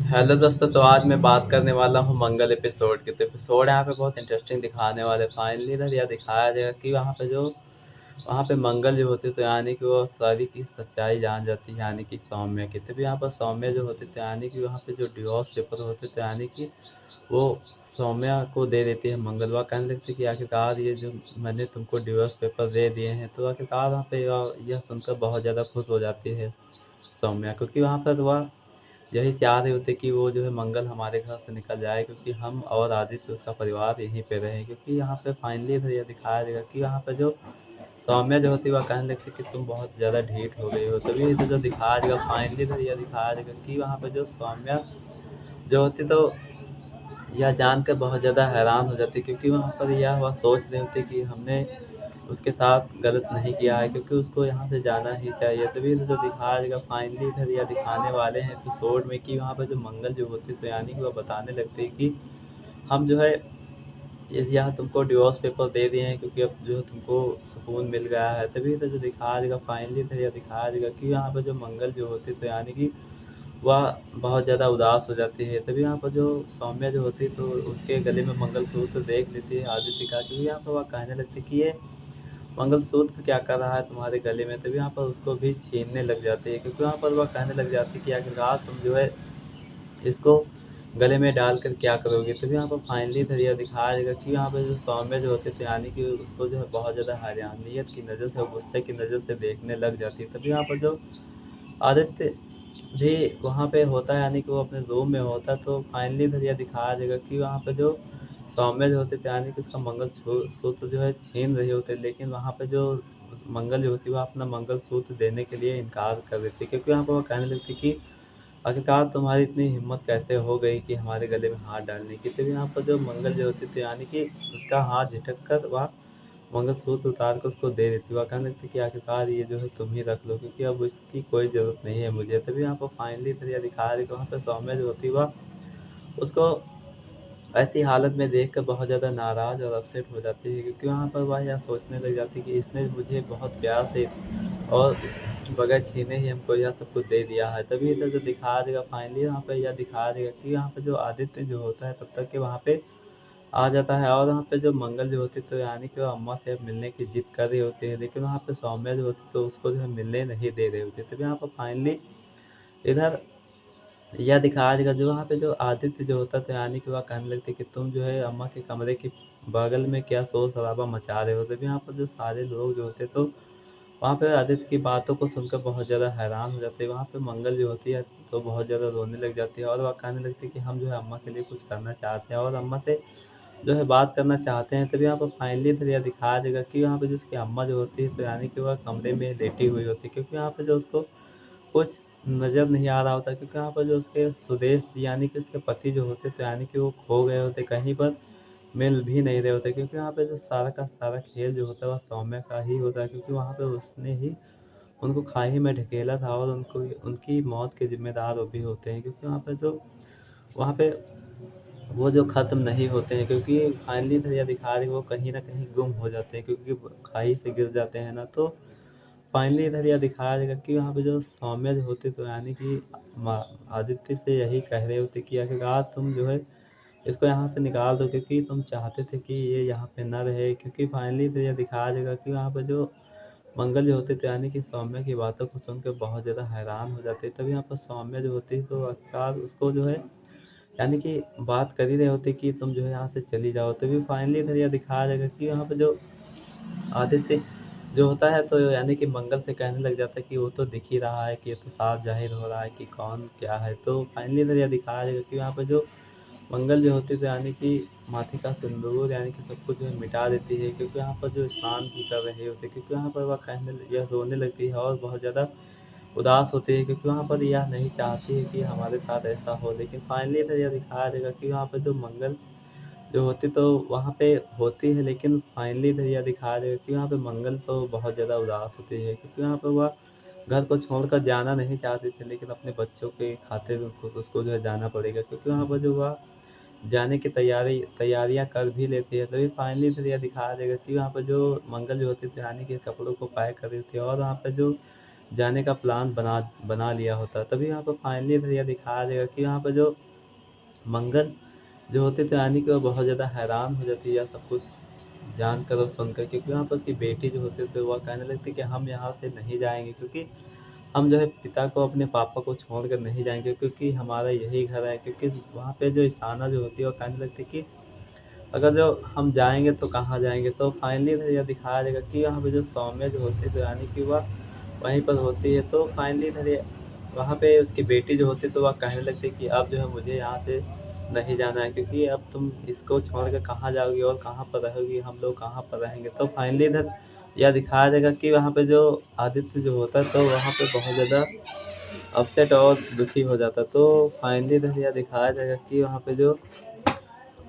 Hello दोस्तों, तो आज मैं बात करने वाला हूँ मंगल एपिसोड की। तो एपिसोड यहाँ पे बहुत इंटरेस्टिंग दिखाने वाले। फाइनली इधर यह दिखाया जाएगा कि वहाँ पे मंगल जो होती तो यानी कि वो सारी की सच्चाई जान जाती है, यानी कि सौम्य की। तभी यहाँ पर सौम्य जो होते थे, यानी कि वहाँ पे जो डिवोर्स पेपर होते थे, यानी कि वो सौम्या को दे देती है मंगलवार। कहने लगती है कि आखिरकार ये जो मैंने तुमको डिवोर्स पेपर दे दिए हैं। तो आखिरकार वहाँ पे यह सुनकर बहुत ज़्यादा खुश हो जाती है सौम्या, क्योंकि वहाँ पर वह यही चाह रहे होते कि वो जो है मंगल हमारे घर से निकल जाए, क्योंकि हम और आदित्य उसका परिवार यहीं पे रहे। क्योंकि यहाँ पे फाइनली तो ये दिखाया जाएगा कि यहाँ पे जो सौम्या जो होती है वह कहने लगती है कि तुम बहुत ज़्यादा ढीठ हो गई हो। तभी तो जो दिखाया जाएगा फाइनली तो यह दिखाया जाएगा कि वहाँ पे जो सौम्या जो होती तो यह जानकर बहुत ज़्यादा हैरान हो जाती, क्योंकि वहाँ पर यह वह सोच रहे होते कि हमने उसके साथ गलत नहीं किया है, क्योंकि उसको यहाँ से जाना ही चाहिए। तभी तो जो दिखाया जाएगा फाइनली इधर यह दिखाने वाले हैं एपिसोड में कि वहाँ पर जो मंगल जो होती तो यानी कि वह बताने लगते हैं कि हम जो है यहाँ तुमको डिवोर्स पेपर दे दिए हैं, क्योंकि अब जो है तुमको सुकून मिल गया है। तभी तो जो दिखाया जाएगा फाइनली इधर यह दिखाया जाएगा कि यहाँ पर जो मंगल जो होती तो यानी कि वह बहुत ज़्यादा उदास हो जाती है। तभी यहाँ पर जो सौम्या जो होती तो उसके गले में मंगलसूत्र देख लेती है आदित्य का, क्योंकि यहाँ पर वह कहने लगती कि ये मंगलसूत्र क्या कर रहा है तुम्हारे गले में। तभी यहाँ पर उसको भी छीनने लग जाती है, क्योंकि वहाँ पर वह कहने लग जाती है कि आखिरकार तुम जो है इसको गले में डालकर क्या करोगे। तभी यहाँ पर फाइनली धैर्य दिखाया जाएगा कि यहाँ पर जो सौम्य जो होते थे, यानी कि उसको जो है बहुत ज़्यादा हैरानियत की नज़र से, गुस्से की नज़र से देखने लग जाती है। तभी यहाँ पर जो आदित्य भी वहाँ पे होता है, यानी कि वो अपने रूम में होता है। तो फाइनली फिर यह दिखाया जाएगा कि वहाँ पे जो सौम्य जो होते थे, यानी कि उसका मंगल सूत्र जो है छीन रहे होते, लेकिन वहाँ पे जो मंगल जो होती है वह अपना मंगल सूत्र देने के लिए इनकार कर देती, क्योंकि वहाँ पर वो कहने लगती कि आखिरकार तुम्हारी इतनी हिम्मत कैसे हो गई कि हमारे गले में हाथ डालने की। तभी यहाँ पर जो मंगल जो होती थी, यानी कि उसका हाथ झटक कर वह मंगलसूत्र उतार कर उसको दे देती। वह कहने लगती कि आखिरकार ये जो है तुम ही रख लो, क्योंकि अब इसकी कोई ज़रूरत नहीं है मुझे। तभी यहाँ पर फाइनली फिर यह दिखा रही कि वहाँ पर सौम्य जो होती है वह उसको ऐसी हालत में देखकर बहुत ज़्यादा नाराज़ और अपसेट हो जाती है, क्योंकि वहाँ पर वह यह सोचने लग जाती है कि इसने मुझे बहुत प्यार से और बगैर छीने ही हमको यह सब कुछ दे दिया है। तभी इधर जो दिखा देगा फाइनली यहाँ पे यह दिखा देगा कि यहाँ पे जो आदित्य जो होता है तब तक के वहाँ पे आ जाता है। और वहाँ पे जो मंगल जो होती तो यानी कि वो अम्मा से मिलने की जिद कर रही होती है, लेकिन वहाँ पे सौम्या जो होती तो उसको जो है मिलने नहीं दे रही होती। तभी यहाँ पर फाइनली इधर यह दिखाया जाएगा जो वहाँ पे जो आदित्य जो होता था, यानी कि वह कहने लगते कि तुम जो है अम्मा के कमरे के बगल में क्या शोर शराबा मचा रहे हो। तभी यहाँ पर जो सारे लोग जो होते तो वहाँ पे आदित्य की बातों को सुनकर बहुत ज़्यादा हैरान हो जाते हैं। वहाँ पे मंगल जो होती है तो बहुत ज़्यादा रोने लग जाती है, और वह कहने लगती है कि हम जो है अम्मा के लिए कुछ करना चाहते हैं और अम्मा से जो है बात करना चाहते हैं। तभी यहाँ पर फाइनली फिर यह दिखाया जाएगा कि यहाँ पे जो उसकी अम्मा जो होती है तो यानी कि वह कमरे में लेटी हुई होती है, क्योंकि यहाँ पे जो उसको कुछ नज़र नहीं आ रहा होता, क्योंकि यहाँ पर जो उसके सुदेश यानी कि उसके पति जो होते तो यानी कि वो खो गए होते, कहीं पर मिल भी नहीं रहे होते। क्योंकि यहाँ पे जो सारा का सारा खेल जो होता है वह सौम्य का ही होता है, क्योंकि वहाँ पे उसने ही उनको खाई में ढकेला था और उनको उनकी मौत के ज़िम्मेदार वो भी होते हैं, क्योंकि वहाँ पे वो जो ख़त्म नहीं होते हैं, क्योंकि फाइनली तो यह दिखा रही वो कहीं न कहीं गुम हो जाते हैं, क्योंकि खाई से गिर जाते हैं ना। तो फाइनली इधर यह दिखाया जाएगा कि वहाँ पे जो सौम्य जो होते तो यानी कि आदित्य से यही कह रहे होते कि आखिरकार तुम जो है इसको यहाँ से निकाल दो, क्योंकि तुम चाहते थे कि ये यहाँ पे ना रहे। क्योंकि फाइनली तो यह दिखाया जाएगा कि वहाँ पे जो मंगल जो होते थे, यानी कि सौम्य की बातों को सुनकर बहुत ज़्यादा हैरान हो जाते। तभी यहाँ पर सौम्य जो होती है तो आखिरकार उसको जो है यानी कि बात कर ही रहे होते कि तुम जो है यहाँ से चली जाओ। तभी फाइनली इधर यह दिखाया जाएगा कि यहाँ पे जो आदित्य जो होता है तो यानी कि मंगल से कहने लग जाता है कि वो तो दिख ही रहा है, कि ये तो साफ जाहिर हो रहा है कि कौन क्या है। तो फाइनली इधर यह दिखाया जाएगा कि यहाँ पे जो मंगल जो होती है तो यानी कि माथे का सिंदूर यानी कि सब कुछ जो है मिटा देती है, क्योंकि यहाँ पर जो स्नान भी कर रहे होते, क्योंकि यहाँ पर वह यह रोने लगती है और बहुत ज़्यादा उदास होती है, क्योंकि वहाँ पर यह नहीं चाहती है कि हमारे साथ ऐसा हो। लेकिन फाइनली तो यह दिखाया जाएगा कि वहाँ पर जो मंगल जो होती तो वहाँ पे होती है, लेकिन फाइनली तो यह दिखाया जाएगा कि वहाँ पे मंगल तो बहुत ज़्यादा उदास होती है, क्योंकि वहाँ पे वह घर को छोड़कर जाना नहीं चाहती थी, लेकिन अपने बच्चों के खातिर उसको जो है जाना पड़ेगा, क्योंकि वहाँ पर जो वह जाने की तैयारियाँ कर भी लेती है। तभी फाइनली फिर यह दिखाया जाएगा कि वहाँ पर जो मंगल जो होती थी यानी कि कपड़ों को पैक कर रही थी, और वहाँ पे जो जाने का प्लान बना बना लिया होता। तभी वहाँ पर फाइनली इधर यह दिखाया जाएगा कि वहाँ पर जो मंगल जो होते थे यानी कि वो बहुत ज़्यादा हैरान हो जाती है या सब कुछ जानकर और सुनकर, क्योंकि वहाँ पर उसकी बेटी जो होते थे वह कहने लगती कि हम यहाँ से नहीं जाएँगे, क्योंकि हम जो है पिता को, अपने पापा को छोड़कर नहीं जाएँगे, क्योंकि हमारा यही घर है। क्योंकि वहाँ पे जो ईशाना जो होती है वो कहने लगती कि अगर जो हम जाएँगे तो कहाँ जाएँगे? तो फाइनली तो यह दिखाया जाएगा कि वहाँ पे जो सौम्य जो होती है तो यानी कि वह वहीं पर होती है। तो फाइनली इधर ये वहाँ पे उसकी बेटी जो होती है तो वह कहने लगती है कि अब जो है मुझे यहाँ से नहीं जाना है, क्योंकि अब तुम इसको छोड़ के कहाँ जाओगी और कहाँ पर रहोगी, हम लोग कहाँ पर रहेंगे। तो फाइनली इधर यह दिखाया जाएगा कि वहाँ पे जो आदित्य जो होता है तो वहाँ पे बहुत ज़्यादा अपसेट और दुखी हो जाता है। तो फाइनली इधर यह दिखाया जाएगा कि वहाँ पे जो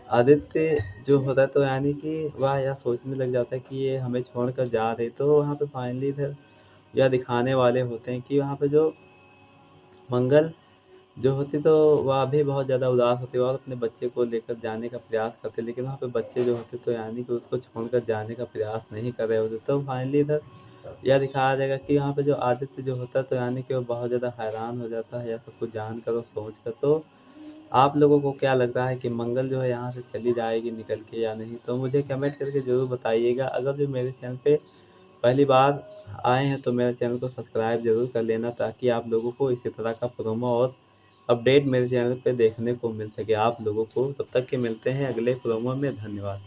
आदित्य जो होता है तो यानी कि वह यह सोचने लग जाता है कि ये हमें छोड़कर जा रहे, तो वहाँ पे फाइनली इधर यह दिखाने वाले होते हैं कि वहाँ पे जो मंगल जो होती तो वह भी बहुत ज़्यादा उदास होती है और अपने बच्चे को लेकर जाने का प्रयास करते, लेकिन वहाँ पे बच्चे जो होते तो यानी कि उसको छोड़कर जाने का प्रयास नहीं कर रहे होते। तो फाइनली इधर यह दिखाया जाएगा कि यहाँ पे जो आदित्य जो होता है तो यानी कि वो बहुत ज़्यादा हैरान हो जाता है या सब कुछ जानकर और सोचकर। तो आप लोगों को क्या लग रहा है कि मंगल जो है यहाँ से चली जाएगी निकल के या नहीं? तो मुझे कमेंट करके ज़रूर बताइएगा। अगर जो मेरे चैनल पे पहली बार आए हैं तो मेरे चैनल को सब्सक्राइब ज़रूर कर लेना, ताकि आप लोगों को इसी तरह का प्रोमो और अपडेट मेरे चैनल पे देखने को मिल सके आप लोगों को। तब तक के मिलते हैं अगले प्रोमो में। धन्यवाद।